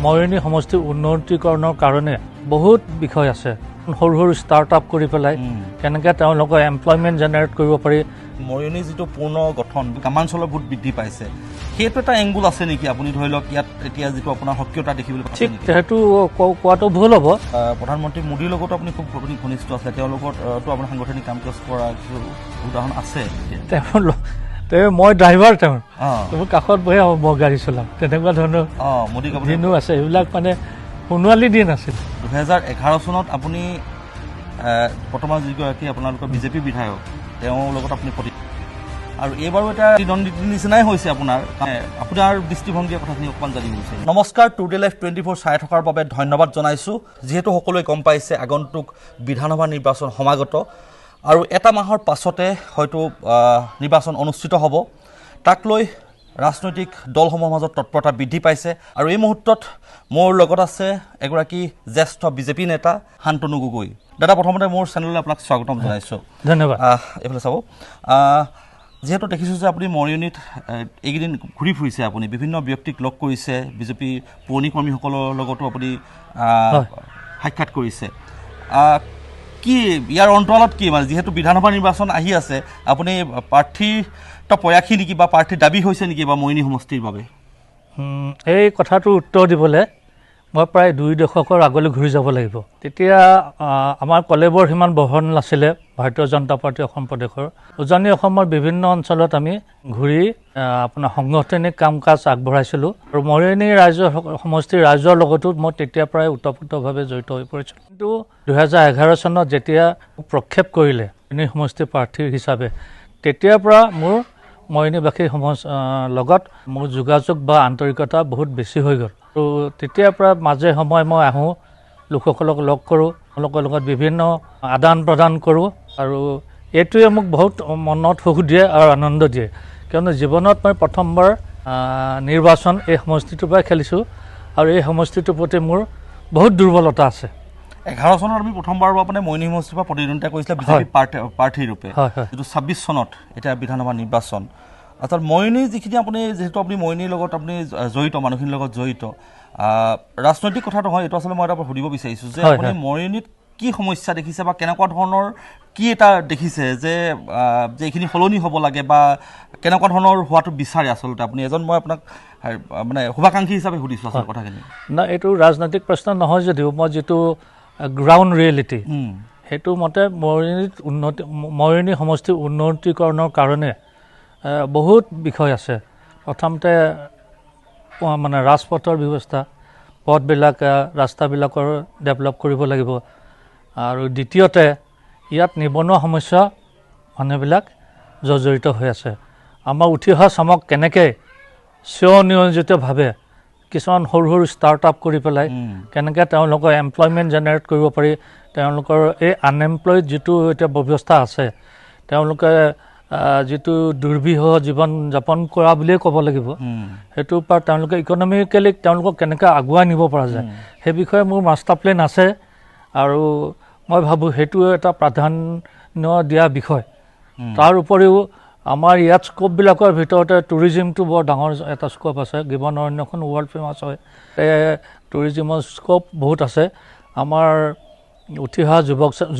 মৰিয়নি সমষ্টিৰ উন্নতিকৰণৰ কাৰণে বহুত বিষয় আছে সৰু সৰু ষ্টাৰ্টআপ কৰি পেলাই কেনেকৈ তেওঁলোকৰ এমপ্লয়মেণ্ট জেনেৰেট কৰিব পাৰি মৰিয়নি যিটো পূৰ্ণ গঠন গ্ৰামাঞ্চলৰ বহুত বৃদ্ধি পাইছে সেইটো এটা এংগুল আছে নেকি আপুনি ধৰি লওক ইয়াত এতিয়া যিটো আপোনাৰ সক্ৰিয়তা দেখিবলৈ পাইছে ঠিক সেইটো কোৱাটো ভুল হ'ব প্ৰধানমন্ত্ৰী মোদীৰ লগতো আপুনি খুব ঘনিষ্ঠ আছে তেওঁৰ লগতো আপোনাৰ সাংগঠনিক কাম কাজ কৰা কিছু উদাহৰণ আছে মই ড্ৰাইভাৰ তেওঁৰ কাষত বহি মই গাড়ী চলাম তেনেকুৱা ধৰণৰ মোদী দিনো আছে এইবিলাক মানে সোণোৱালী দিন আছিল 2011 চনত আপুনি বৰ্তমান যিগৰাকী আপোনালোকৰ বিজেপি বিধায়ক তেওঁৰ লগত আপুনি আৰু এইবাৰো এটা দ্বন্দ্বিতাৰ নিচিনাই হৈছে আপোনাৰ দৃষ্টিভংগীৰ কথাখিনি অকণমান জানিব বিচাৰিম নমস্কাৰ টুডে লাইফ 24 চাই থকাৰ বাবে ধন্যবাদ জনাইছোঁ যিহেতু সকলোৱে গম পাইছে আগন্তুক বিধানসভা নিৰ্বাচন সমাগত আৰু এটা মাহৰ পাছতে হয়তো নিৰ্বাচন অনুষ্ঠিত হ'ব তাক লৈ ৰাজনৈতিক দলসমূহৰ মাজত তৎপৰতা বৃদ্ধি পাইছে আৰু এই মুহূৰ্তত মোৰ লগত আছে এগৰাকী জ্যেষ্ঠ বিজেপি নেতা শান্তনু গগৈ দাদা প্ৰথমতে মোৰ চেনেললৈ আপোনাক স্বাগতম জনাইছোঁ ধন্যবাদ এইফালে চাব যিহেতু দেখিছোঁ যে আপুনি মৰিয়নিত এইকেইদিন ঘূৰি ফুৰিছে আপুনি বিভিন্ন ব্যক্তিক লগ কৰিছে বিজেপি পুৰণি কৰ্মীসকলৰ লগতো আপুনি সাক্ষাৎ কৰিছে কি ইয়াৰ অন্তৰালত কি মানে যিহেতু বিধানসভা নিৰ্বাচন আহি আছে আপুনি প্ৰাৰ্থীৰ প্ৰয়াসী নেকি বা প্ৰাৰ্থীৰ দাবী হৈছে নেকি বা মৰিয়নি সমষ্টিৰ বাবে এই কথাটোৰ উত্তৰ দিবলৈ মই প্ৰায় 2 দশকৰ আগলৈ ঘূৰি যাব লাগিব তেতিয়া আমাৰ কলেবৰ সিমান বহল নাছিলে ভাৰতীয় জনতা পাৰ্টি অসম প্ৰদেশৰ উজনি অসমৰ বিভিন্ন অঞ্চলত আমি ঘূৰি আপোনাৰ সাংগঠনিক কাম কাজ আগবঢ়াইছিলোঁ আৰু মৰিয়নি সমষ্টিৰ ৰাইজৰ লগতো মই তেতিয়া প্ৰায় ওতঃপ্ৰোতভাৱে জড়িত হৈ পৰিছিলোঁ কিন্তু 2011 চনত যেতিয়া প্ৰক্ষেপ কৰিলে মৰিয়নি সমষ্টিৰ প্ৰাৰ্থী হিচাপে তেতিয়াৰ পৰা মোৰ মৰিয়নিবাসীৰ লগত মোৰ যোগাযোগ বা আন্তৰিকতা বহুত বেছি হৈ গ'ল আৰু তেতিয়াৰ পৰা মাজে সময়ে মই আহোঁ লোকসকলক লগ কৰোঁ তেওঁলোকৰ লগত বিভিন্ন আদান প্ৰদান কৰোঁ আৰু এইটোৱে মোক বহুত মনত সুখ দিয়ে আৰু আনন্দ দিয়ে কিয়নো জীৱনত মই প্ৰথমবাৰ নিৰ্বাচন এই সমষ্টিটোৰ পৰাই খেলিছোঁ আৰু এই সমষ্টিটোৰ প্ৰতি মোৰ বহুত দুৰ্বলতা আছে 11 চনত আমি প্ৰথমবাৰৰ বাবে মৰিয়নি সমষ্টিৰ পৰা প্ৰতিদ্বন্দ্বিতা কৰিছিলে বিজেপি প্ৰাৰ্থী ৰূপে যিটো 26 চনত এতিয়া বিধানসভা নিৰ্বাচন অৰ্থাৎ মৰিয়নি যিখিনি আপুনি যিহেতু আপুনি মৰিয়নিৰ লগত আপুনি জড়িত মানুহখিনিৰ লগত জড়িত ৰাজনৈতিক কথা নহয় এইটো আচলতে মই এটা সুধিব বিচাৰিছোঁ যে আপুনি মৰিয়নিত কি সমস্যা দেখিছে বা কেনেকুৱা ধৰণৰ কি এটা দেখিছে যে এইখিনি সলনি হ'ব লাগে বা কেনেকুৱা ধৰণৰ হোৱাটো বিচাৰে আচলতে আপুনি মই আপোনাক মানে শুভাকাংক্ষী হিচাপে সুধিছোঁ আচলতে কথাখিনি না এইটো ৰাজনৈতিক প্ৰশ্ন নহয় যদিও মই যিটো গ্ৰাউণ্ড ৰিয়েলিটি সেইটো মতে মৰিয়নি সমষ্টিৰ উন্নতিকৰণৰ কাৰণে বহুত বিষয় আছে প্ৰথমতে মানে ৰাজপথৰ ব্যৱস্থা পথবিলাক ৰাস্তাবিলাকৰ ডেভেলপ কৰিব লাগিব আৰু দ্বিতীয়তে ইয়াত নিবনুৱা সমস্যা মানুহবিলাক জৰ্জৰিত হৈ আছে আমাৰ উঠি অহা চামক কেনেকৈ স্বনিয়োজিতভাৱে কিছুমান সৰু সৰু ষ্টাৰ্টআপ কৰি পেলাই কেনেকৈ তেওঁলোকৰ এমপ্লয়মেণ্ট জেনেৰেট কৰিব পাৰি তেওঁলোকৰ এই আনএমপ্লয়ড যিটো এতিয়া ব্যৱস্থা আছে তেওঁলোকে যিটো দুৰ্বিহ জীৱন যাপন কৰা বুলিয়ে ক'ব লাগিব সেইটোৰ পৰা তেওঁলোকে ইকনমিকেলি তেওঁলোকক কেনেকৈ আগুৱাই নিব পৰা যায় সেই বিষয়ে মোৰ মাষ্টাৰ প্লেন আছে আৰু মই ভাবোঁ সেইটো এটা প্ৰাধান্য দিয়া বিষয় তাৰ উপৰিও আমাৰ ইয়াত স্ক'পবিলাকৰ ভিতৰতে টুৰিজিমটো বৰ ডাঙৰ এটা স্ক'প আছে গিবন অৰণ্যখন ৱৰ্ল্ড ফেমাছ হয় টুৰিজিমৰ স্ক'প বহুত আছে আমাৰ উঠি অহা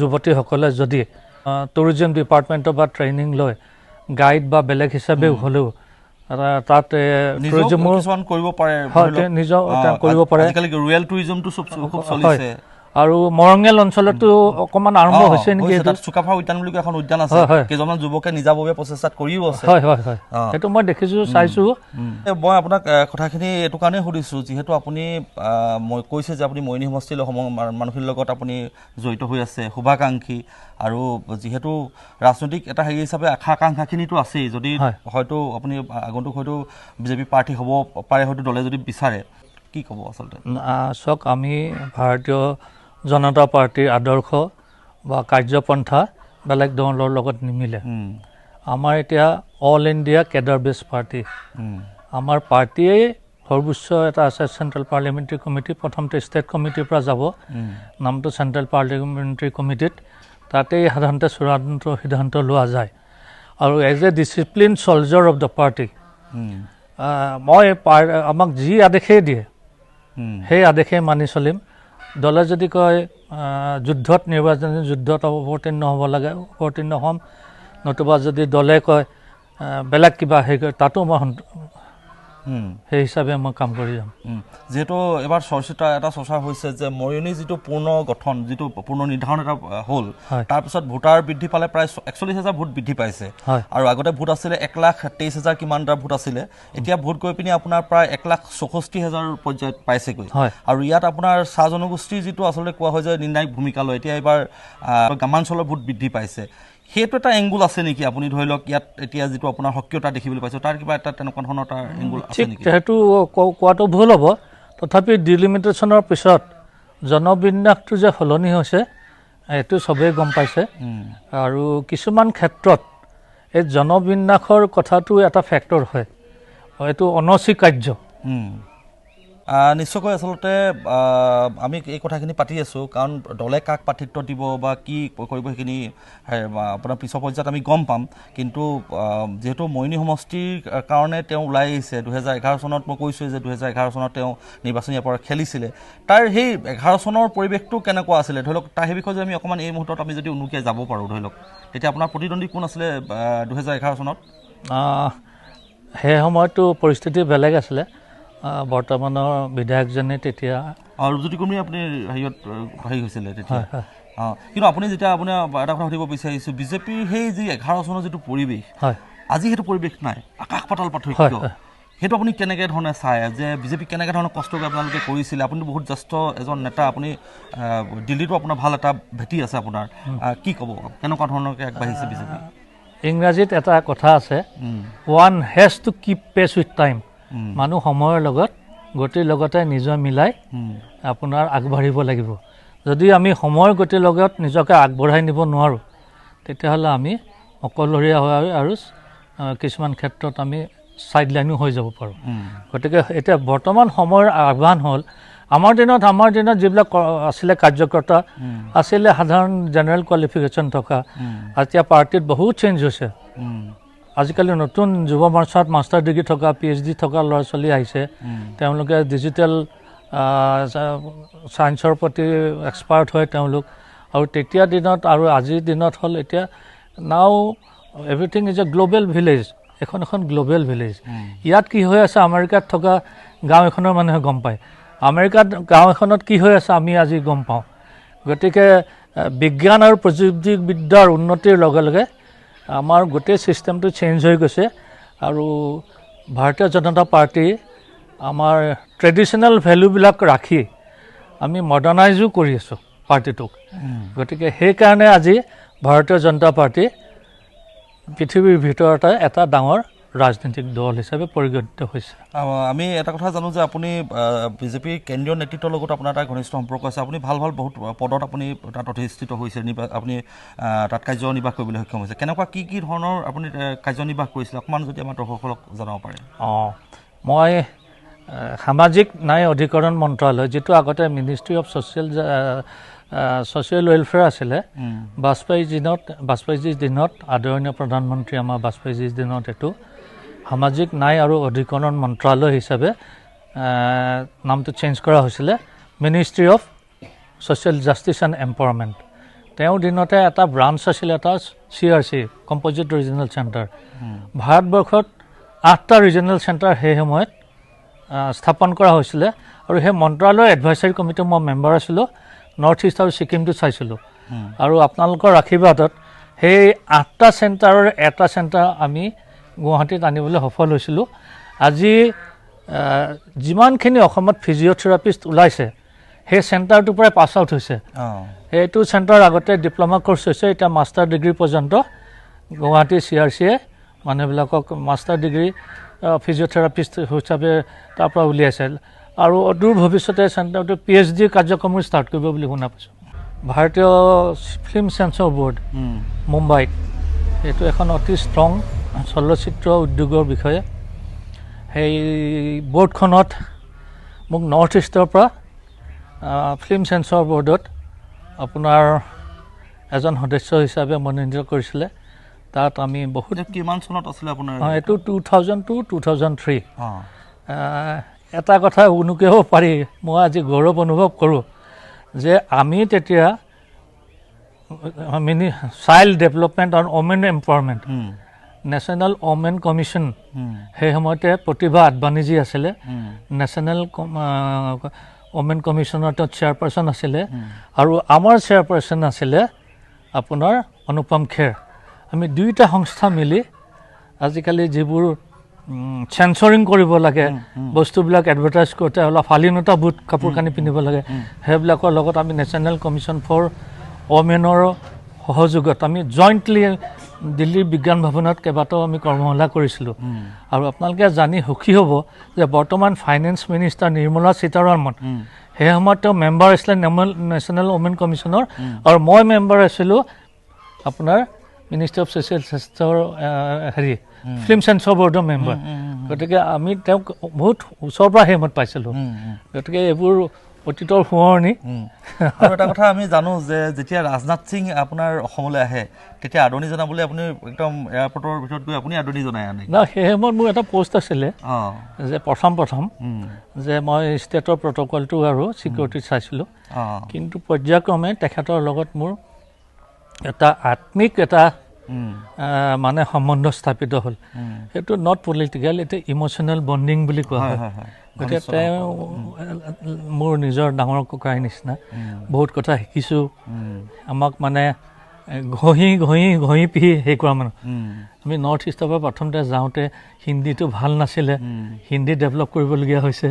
যুৱতীসকলে যদি টুৰিজিম ডিপাৰ্টমেণ্টৰ পৰা ট্ৰেইনিং লৈ গাইড বা বেলেগ হিচাপে হ'লেও তাত টুৰিজিমৰ কৰিব পাৰে নিজৰ কৰিব পাৰে ৰুৰেল টুৰিজিমটো খুব চলিছে আৰু মৰঙেল অঞ্চলতো অকণমান আৰম্ভ হৈছে নেকি চুকাফা উদ্যান বুলি এখন উদ্যান আছে কেইজনমান যুৱকে নিজাভাৱে প্ৰচেষ্টাত কৰিও আছে সেইটো মই দেখিছোঁ চাইছোঁ মই আপোনাক কথাখিনি এইটো কাৰণেই সুধিছোঁ যিহেতু আপুনি মই কৈছে যে আপুনি মৰিয়নি সমষ্টিৰ মানুহখিনিৰ লগত আপুনি জড়িত হৈ আছে শুভাকাংক্ষী আৰু যিহেতু ৰাজনৈতিক এটা হেৰি হিচাপে আশা আকাংক্ষাখিনিতো আছেই যদি হয়তো আপুনি আগন্তুক হয়তো বিজেপি প্ৰাৰ্থী হ'ব পাৰে হয়তো দলে যদি বিচাৰে কি ক'ব আচলতে চাওক আমি ভাৰতীয় জনতা পাৰ্টীৰ আদৰ্শ বা কাৰ্যপন্থা বেলেগ দলৰ লগত নিমিলে আমাৰ এতিয়া অল ইণ্ডিয়া কেডাৰ বেছ পাৰ্টি আমাৰ পাৰ্টীয়ে সৰ্বোচ্চ এটা আছে চেণ্ট্ৰেল পাৰ্লিয়ামেণ্টাৰী কমিটি প্ৰথমতে ষ্টেট কমিটিৰ পৰা যাব নামটো চেণ্ট্ৰেল পাৰ্লিয়ামেণ্টাৰী কমিটিত তাতেই সাধাৰণতে চূড়ান্ত সিদ্ধান্ত লোৱা যায় আৰু as a discipline soldier of the party মই আমাক যি আদেশেই দিয়ে সেই আদেশে মানি চলিম দলে যদি কয় যুদ্ধত নিৰ্বাচনী যুদ্ধত অৱতীৰ্ণ হ'ব লাগে অৱতীৰ্ণ হ'ম নতুবা যদি দলে কয় বেলেগ কিবা সেই তাতো মই সেই হিচাপে মই কাম কৰি যাম যেহেতু এবাৰ এটা চৰ্চা হৈছে যে মৰিয়নি যিটো পূৰ্ণ গঠন যিটো পূৰ্ণ নিৰ্ধাৰণ এটা হ'ল তাৰপিছত ভোটাৰ বৃদ্ধি পালে প্ৰায় 41,000 ভোট বৃদ্ধি পাইছে আৰু আগতে ভোট আছিলে 1,23,000 কিমানটা ভোট আছিলে এতিয়া ভোট গৈ পিনি আপোনাৰ প্ৰায় 1,64,000 পৰ্যায়ত পাইছেগৈ আৰু ইয়াত আপোনাৰ চাহ জনগোষ্ঠীৰ যিটো আচলতে কোৱা হয় যে নিৰ্ণায়ক ভূমিকা লয় এতিয়া এবাৰ গ্ৰামাঞ্চলৰ ভোট বৃদ্ধি পাইছে সেইটো এটা এংগুল আছে নেকি আপুনি ধৰি লওক ইয়াত এতিয়া যিটো আপোনাৰ সক্ৰিয়তা দেখিবলৈ পাইছে তাৰ কিবা এটা তেনেকুৱা ধৰণৰ এটা এংগুল আছে নেকি সেইটো কোৱাটো ভুল হ'ব তথাপি ডিলিমিটেশ্যনৰ পিছত জনবিন্যাসটো যে সলনি হৈছে এইটো চবেই গম পাইছে আৰু কিছুমান ক্ষেত্ৰত এই জনবিন্যাসৰ কথাটো এটা ফেক্টৰ হয় এইটো অনস্বীকাৰ্য নিশ্চয়কৈ আচলতে আমি এই কথাখিনি পাতি আছোঁ কাৰণ দলে কাক প্ৰাৰ্থিত্ব দিব বা কি কৰিব সেইখিনি আপোনাৰ পিছৰ পৰ্যায়ত আমি গম পাম কিন্তু যিহেতু মৰিয়নি সমষ্টিৰ কাৰণে তেওঁ ওলাই আহিছে 2011 চনত মই কৈছোঁ যে 2011 চনত তেওঁ নিৰ্বাচনী পৰা খেলিছিলে তাৰ সেই 11 চনৰ পৰিৱেশটো কেনেকুৱা আছিলে ধৰি লওক তাৰ সেই বিষয়ে আমি অকণমান এই মুহূৰ্তত আমি যদি উনুকিয়াই যাব পাৰোঁ ধৰি লওক তেতিয়া আপোনাৰ প্ৰতিদ্বন্দ্বী কোন আছিলে 2011 চনত সেই সময়তো পৰিস্থিতি বেলেগ আছিলে বৰ্তমানৰ বিধায়কজনে তেতিয়া আৰু যদি কোনোবা আপুনি হেৰিয়ত হেৰি হৈছিলে তেতিয়া কিন্তু আপুনি যেতিয়া আপুনি এটা কথা সুধিব বিচাৰিছোঁ বিজেপিৰ সেই যি 11 চনৰ যিটো পৰিৱেশ আজি সেইটো পৰিৱেশ নাই আকাশ পাতাল পাৰ্থক্য সেইটো আপুনি কেনেকৈ ধৰণে চায় যে বিজেপি কেনেকৈ ধৰণৰ কষ্ট কৰি আপোনালোকে কৰিছিলে আপুনি বহুত জ্যেষ্ঠ এজন নেতা আপুনি দিল্লীতো আপোনাৰ ভাল এটা ভেটি আছে আপোনাৰ কি ক'ব কেনেকুৱা ধৰণৰকৈ আগবাঢ়িছে বিজেপি ইংৰাজীত এটা কথা আছে one has to keep pace with time মানুহ সময়ৰ লগত গতিৰ লগতে নিজৰ মিলাই আপোনাৰ আগবাঢ়িব লাগিব যদি আমি সময়ৰ গতিৰ লগত নিজকে আগবঢ়াই নিব নোৱাৰোঁ তেতিয়াহ'লে আমি অকলশৰীয়া হয় আৰু কিছুমান ক্ষেত্ৰত আমি চাইডলাইনো হৈ যাব পাৰোঁ গতিকে এতিয়া বৰ্তমান সময়ৰ আহ্বান হ'ল আমাৰ দিনত যিবিলাক আছিলে কাৰ্যকৰ্তা আছিলে সাধাৰণ জেনেৰেল কোৱালিফিকেশ্যন থকা এতিয়া পাৰ্টিত বহুত চেঞ্জ হৈছে আজিকালি নতুন যুৱ মৰ্চাত মাষ্টাৰ ডিগ্ৰী থকা PhD থকা ল'ৰা ছোৱালী আহিছে তেওঁলোকে ডিজিটেল ছায়েন্সৰ প্ৰতি এক্সপাৰ্ট হয় তেওঁলোক আৰু তেতিয়া দিনত আৰু আজিৰ দিনত হ'ল এতিয়া নাও everything is a global village এখন গ্ল'বেল ভিলেজ ইয়াত কি হৈ আছে আমেৰিকাত থকা গাঁও এখনৰ মানুহে গম পায় আমেৰিকাত গাঁও এখনত কি হৈ আছে আমি আজি গম পাওঁ গতিকে বিজ্ঞান আৰু প্ৰযুক্তিবিদ্যাৰ উন্নতিৰ লগে লগে আমাৰ গোটেই ছিষ্টেমটো চেঞ্জ হৈ গৈছে আৰু ভাৰতীয় জনতা পাৰ্টি আমাৰ ট্ৰেডিশ্যনেল ভেলুবিলাক ৰাখি আমি মডাৰ্ণাইজো কৰি আছোঁ পাৰ্টিটোক গতিকে সেইকাৰণে আজি ভাৰতীয় জনতা পাৰ্টি পৃথিৱীৰ ভিতৰতে এটা ডাঙৰ ৰাজনৈতিক দল হিচাপে পৰিগণিত হৈছে আমি এটা কথা জানো যে আপুনি বিজেপিৰ কেন্দ্ৰীয় নেতৃত্বৰ লগত আপোনাৰ এটা ঘনিষ্ঠ সম্পৰ্ক আছে আপুনি ভাল বহুত পদত আপুনি তাত অধিষ্ঠিত হৈছে আপুনি তাত কাৰ্যনিৰ্বাহ কৰিবলৈ সক্ষম হৈছে কেনেকুৱা কি ধৰণৰ আপুনি কাৰ্যনিৰ্বাহ কৰিছিলে অকণমান যদি আমাৰ দৰ্শকসকলক জনাব পাৰে মই সামাজিক ন্যায় অধিকৰণ মন্ত্ৰালয় যিটো আগতে মিনিষ্ট্ৰী অফ ছ'চিয়েল ৱেলফেয়াৰ আছিলে বাজপেয়ীজীৰ দিনত আদৰণীয় প্ৰধানমন্ত্ৰী আমাৰ বাজপেয়ীজীৰ দিনত এইটো সামাজিক ন্যায় আৰু অধিকৰণ মন্ত্ৰালয় হিচাপে নামটো চেঞ্জ কৰা হৈছিলে ministry of social justice and empowerment তেওঁৰ দিনতে এটা ব্ৰাঞ্চ আছিলে এটা CRC কম্প'জিট ৰিজনেল চেণ্টাৰ ভাৰতবৰ্ষত 8টা ৰিজনেল চেণ্টাৰ সেই সময়ত স্থাপন কৰা হৈছিলে আৰু সেই মন্ত্ৰালয়ৰ এডভাইচাৰী কমিটিৰ মই মেম্বাৰ আছিলোঁ নৰ্থ ইষ্ট আৰু ছিকিমটো চাইছিলোঁ আৰু আপোনালোকৰ আশীৰ্বাদত সেই 8টা চেণ্টাৰৰ এটা চেণ্টাৰ আমি গুৱাহাটীত আনিবলৈ সফল হৈছিলোঁ আজি যিমানখিনি অসমত ফিজিঅ'থেৰাপিষ্ট ওলাইছে সেই চেণ্টাৰটোৰ পৰাই পাছ আউট হৈছে সেইটো চেণ্টাৰ আগতে ডিপ্ল'মা কোৰ্চ হৈছে এতিয়া মাষ্টাৰ ডিগ্ৰী পৰ্যন্ত গুৱাহাটী CRCয়ে মানুহবিলাকক মাষ্টাৰ ডিগ্ৰী ফিজিঅ'থেৰাপিষ্ট হিচাপে তাৰ পৰা উলিয়াইছে আৰু অদূৰ ভৱিষ্যতে চেণ্টাৰটো PhD কাৰ্যক্ৰমো ষ্টাৰ্ট কৰিব বুলি শুনা পাইছোঁ ভাৰতীয় ফিল্ম চেন্সৰ বোৰ্ড মুম্বাইত এইটো এখন অতি ষ্ট্ৰং চলচ্চিত্ৰ উদ্যোগৰ বিষয়ে সেই বোৰ্ডখনত মোক নৰ্থ ইষ্টৰ পৰা ফিল্ম চেন্সৰ বোৰ্ডত আপোনাৰ এজন সদস্য হিচাপে মনোনীত কৰিছিলে তাত আমি বহুত কিমান চনত আছিলে আপোনাৰ এইটো 2002-2003 এটা কথা উনুকিয়াব পাৰি মই আজি গৌৰৱ অনুভৱ কৰোঁ যে আমি তেতিয়া চাইল্ড ডেভেলপমেণ্ট আৰু women empowerment national women commission সেই সময়তে প্ৰতিভা আদবানীজী আছিলে নেশ্যনেল ওমেন কমিশ্যনৰ তেওঁ চেয়াৰপাৰ্চন আছিলে আৰু আমাৰ চেয়াৰপাৰ্চন আছিলে আপোনাৰ অনুপম খেৰ আমি দুয়োটা সংস্থা মিলি আজিকালি যিবোৰ চেঞ্চৰিং কৰিব লাগে বস্তুবিলাক এডভাৰটাইজ কৰোঁতে অলপ শালীনতা বোধ কাপোৰ কানি পিন্ধিব লাগে সেইবিলাকৰ লগত আমি নেশ্যনেল কমিশ্যন ফৰ ওমেনৰ সহযোগত আমি জইণ্টলি দিল্লীৰ বিজ্ঞান ভৱনত কেইবাটাও আমি কৰ্মশালা কৰিছিলোঁ আৰু আপোনালোকে জানি সুখী হ'ব যে বৰ্তমান ফাইনেন্স মিনিষ্টাৰ নিৰ্মলা সীতাৰামন সেই সময়ত তেওঁ মেম্বাৰ আছিলে নেশ্যনেল ওমেন কমিশ্যনৰ আৰু মই মেম্বাৰ আছিলোঁ আপোনাৰ মিনিষ্ট্ৰী অফ ছ'চিয়েল স্বাস্থ্যৰ ফিল্ম চেঞ্চৰ বৰ্ডৰ মেম্বাৰ গতিকে আমি তেওঁক বহুত ওচৰৰ পৰা সেই সময়ত পাইছিলোঁ গতিকে এইবোৰ অতীতৰ সোঁৱৰণি আৰু এটা কথা আমি জানো যে যেতিয়া ৰাজনাথ সিং আপোনাৰ অসমলৈ আহে তেতিয়া আদৰণি জনাবলৈ আপুনি একদম এয়াৰপৰ্টৰ ভিতৰত গৈ আপুনি আদৰণি জনাই আনে না সেই সময়ত মোৰ এটা পোষ্ট আছিলে যে প্ৰথম যে মই ষ্টেটৰ প্ৰট'কলটো আৰু ছিকিউৰিটি চাইছিলোঁ কিন্তু পৰ্যায়ক্ৰমে তেখেতৰ লগত মোৰ এটা আত্মিক এটা মানে সম্বন্ধ স্থাপিত হ'ল সেইটো নট পলিটিকেল এটা ইম'চনেল বণ্ডিং বুলি কোৱা হয় গতিকে তেওঁ মোৰ নিজৰ ডাঙৰ ককাই নিচিনা বহুত কথা শিকিছোঁ আমাক মানে ঘঁহি পিহি সেই কৰা মানুহ আমি নৰ্থ ইষ্টৰ পৰা প্ৰথমতে যাওঁতে হিন্দীটো ভাল নাছিলে হিন্দী ডেভেলপ কৰিবলগীয়া হৈছে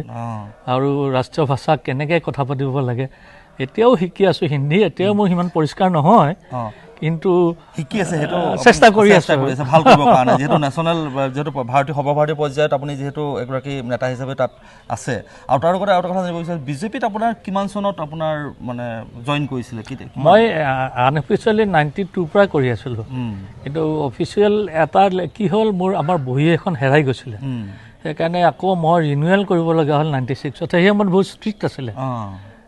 আৰু ৰাষ্ট্ৰীয় ভাষা কেনেকৈ কথা পাতিব লাগে এতিয়াও শিকি আছোঁ হিন্দী এতিয়াও মোৰ সিমান পৰিষ্কাৰ নহয় কিন্তু শিকি আছে সেইটো চেষ্টা কৰি আছে ভাল কৰিবৰ কাৰণে যিহেতু নেশ্যনেল যিহেতু ভাৰতীয় সৰ্বভাৰতীয় পৰ্যায়ত আপুনি যিহেতু এগৰাকী নেতা হিচাপে তাত আছে আৰু তাৰ লগতে আৰু এটা কথা জানিব বিচাৰিছোঁ বিজেপিত আপোনাৰ কিমান চনত আপোনাৰ মানে জইন কৰিছিলে মই আনঅফিচিয়েলি 92 পৰা কৰি আছিলোঁ কিন্তু অফিচিয়েল এটা কি হ'ল মোৰ আমাৰ বহী এখন হেৰাই গৈছিলে সেইকাৰণে আকৌ মই ৰিনিউৱেল কৰিব লগা হ'ল 96ত সেই সময়ত বহুত ষ্ট্ৰিক্ট আছিলে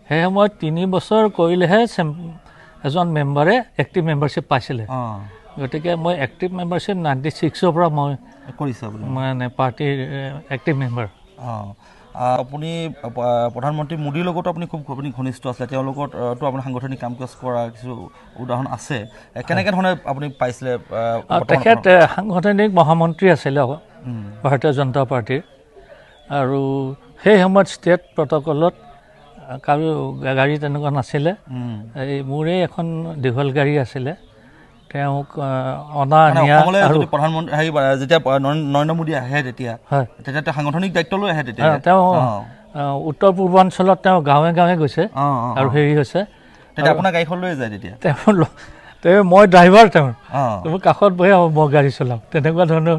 সেই সময়ত 3 বছৰ কৰিলেহে এজন মেম্বাৰে এক্টিভ মেম্বাৰশ্বিপ পাইছিলে গতিকে মই এক্টিভ মেম্বাৰশ্বিপ 96ৰ পৰা মই কৰিছোঁ মানে পাৰ্টিৰ এক্টিভ মেম্বাৰ আপুনি প্ৰধানমন্ত্ৰী মোদীৰ লগতো আপুনি খুব ঘনিষ্ঠ আছিলে তেওঁৰ লগততো আপুনি সাংগঠনিক কাম কাজ কৰা কিছু উদাহৰণ আছে কেনেকৈ ধৰণে আপুনি পাইছিলে তেখেত সাংগঠনিক মহামন্ত্ৰী আছিলে ভাৰতীয় জনতা পাৰ্টীৰ আৰু সেই সময়ত ষ্টেট প্ৰট'কলত কাৰো গাড়ী তেনেকুৱা নাছিলে এই মোৰে এখন দীঘল গাড়ী আছিলে তেওঁক অনা নিয়া আৰু প্ৰধানমন্ত্ৰী যেতিয়া নৰেন্দ্ৰ মোদী আহে তেতিয়া তেওঁ সাংগঠনিক দায়িত্ব লৈ আহে তেতিয়া তেওঁ উত্তৰ পূৰ্বাঞ্চলত তেওঁ গাঁৱে গাঁৱে গৈছে আৰু হেৰি হৈছে তেতিয়া আপোনাৰ গাড়ীখন লৈ যায় তেতিয়া তেওঁ মই ড্ৰাইভাৰ তেওঁৰ কাষত বহি মই গাড়ী চলাওঁ তেনেকুৱা ধৰণৰ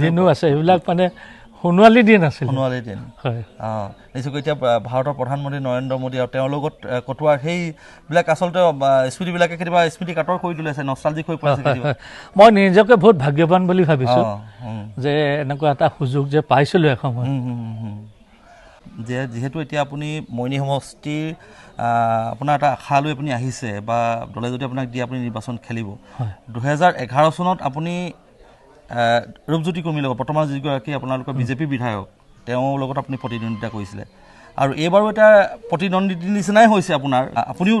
দিনো আছে এইবিলাক মানে সোণোৱালী দিন আছিল সোণোৱালী দিন হয় নিশ্চয়কৈ এতিয়া ভাৰতৰ প্ৰধানমন্ত্ৰী নৰেন্দ্ৰ মোদী আৰু তেওঁৰ লগত কটোৱাৰ সেইবিলাক আচলতে স্মৃতিবিলাকে কেতিয়াবা স্মৃতি কাতৰ কৰি তুলিছে নষ্টালজিক হৈ পৰিছে মই নিজকে বহুত ভাগ্যৱান বুলি ভাবিছোঁ যে এনেকুৱা এটা সুযোগ যে পাইছিলোঁ এসময়ত যে যিহেতু এতিয়া আপুনি মইনী সমষ্টিৰ আপোনাৰ এটা আশা লৈ আপুনি আহিছে বা দলে যদি আপোনাক দিয়ে আপুনি নিৰ্বাচন খেলিব 2011 চনত আপুনি ৰূপজ্যোতি কুৰ্মীৰ লগত বৰ্তমান যিগৰাকী আপোনালোকৰ বিজেপি বিধায়ক তেওঁৰ লগত আপুনি প্ৰতিদ্বন্দ্বিতা কৰিছিলে আৰু এইবাৰো এটা প্ৰতিদ্বন্দ্বীৰ নিচিনাই হৈছে আপোনাৰ আপুনিও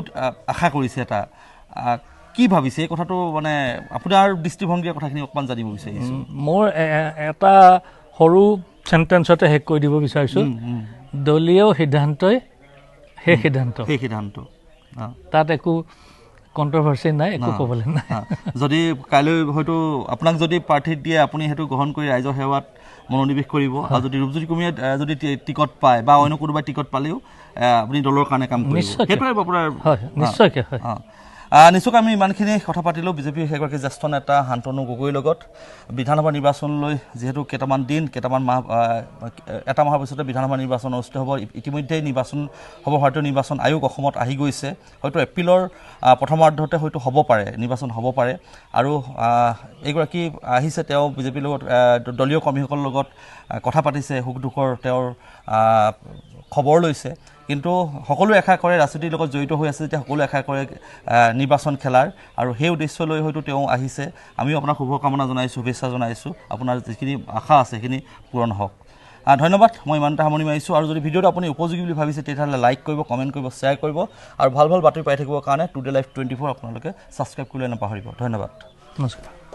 আশা কৰিছে এটা কি ভাবিছে এই কথাটো মানে আপোনাৰ দৃষ্টিভংগীৰ কথাখিনি অকণমান জানিব বিচাৰিছোঁ মোৰ এটা সৰু চেণ্টেন্সতে শেষ কৰি দিব বিচাৰিছোঁ দলীয় সিদ্ধান্তই সেই সিদ্ধান্ত তাত একো কণ্ট্ৰভাৰ্চি নাই একো ক'বলৈ নাই যদি কাইলৈ হয়তো আপোনাক যদি প্ৰাৰ্থীত দিয়ে আপুনি সেইটো গ্ৰহণ কৰি ৰাইজৰ সেৱাত মনোনিৱেশ কৰিব আৰু যদি ৰূপজ্যোতি কুৰ্মীয়ে যদি টিকট পায় বা অন্য কোনোবাই টিকট পালেও আপুনি দলৰ কাৰণে কাম কৰিব সেইটোৱে আপোনাৰ নিশ্চয়কৈ হয় নিশ্চয়কৈ আমি ইমানখিনি কথা পাতিলোঁ বিজেপিৰ এগৰাকী জ্যেষ্ঠ নেতা শান্তনু গগৈৰ লগত বিধানসভা নিৰ্বাচনলৈ যিহেতু কেইটামান মাহ এটা মাহৰ পিছতে বিধানসভা নিৰ্বাচন অনুষ্ঠিত হ'ব ইতিমধ্যেই নিৰ্বাচন হ'ব ভাৰতীয় নিৰ্বাচন আয়োগ অসমত আহি গৈছে হয়তো এপ্ৰিলৰ প্ৰথমাৰ্ধতে হয়তো হ'ব পাৰে নিৰ্বাচন হ'ব পাৰে আৰু এইগৰাকী আহিছে তেওঁ বিজেপিৰ লগত দলীয় কৰ্মীসকলৰ লগত কথা পাতিছে সুখ দুখৰ তেওঁৰ খবৰ লৈছে কিন্তু সকলোৱে আশা কৰে ৰাজনীতিৰ লগত জড়িত হৈ আছে যেতিয়া সকলোৱে আশা কৰে নিৰ্বাচন খেলাৰ আৰু সেই উদ্দেশ্য লৈ হয়তো তেওঁ আহিছে আমিও আপোনাক শুভকামনা জনাইছোঁ শুভেচ্ছা জনাইছোঁ আপোনাৰ যিখিনি আশা আছে সেইখিনি পূৰণ হওক ধন্যবাদ মই ইমানটা সামৰণি মাৰিছোঁ আৰু যদি ভিডিঅ'টো আপুনি উপযোগী বুলি ভাবিছে তেতিয়াহ'লে লাইক কৰিব কমেণ্ট কৰিব শ্বেয়াৰ কৰিব আৰু ভাল ভাল বাতৰি পাই থাকিবৰ কাৰণে টুডে লাইফ 24 আপোনালোকে ছাবস্ক্ৰাইব কৰিবলৈ নাপাহৰিব ধন্যবাদ নমস্কাৰ